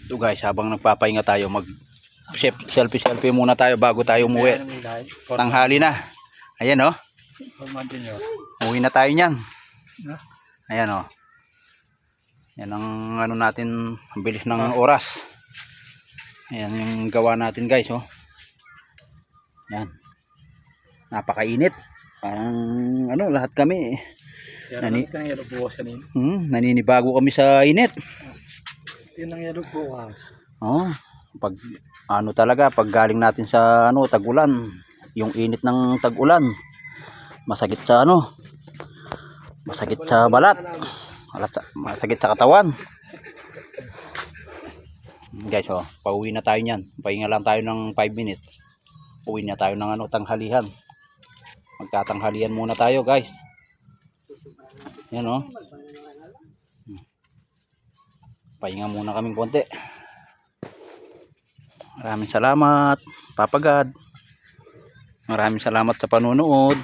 So guys, habang nagpapahinga tayo, mag selfie muna tayo bago tayo umuwi. Tanghali na. Ayan oh. Uwi na tayo niyan. Ayan oh. Yan ang ano natin, ang bilis ng oras. Ayan yung gawa natin guys oh. Yan. Napakainit. Parang ano, lahat kami naninibago kami sa init. Yun ang yellow bukas. Oh, pag ano talaga, pag galing natin sa ano, tag-ulan, yung init ng tag-ulan, masakit sa ano, masakit sa balat, masakit sa katawan. Guys, oh, pauwi na tayo niyan. Pahinga lang tayo ng 5 minutes. Uwi na tayo ng ano, tanghalihan. Magtatanghalihan muna tayo, guys. Yan oh. Pahinga muna kaming konti. Maraming salamat, Papa God. Maraming salamat sa panunood.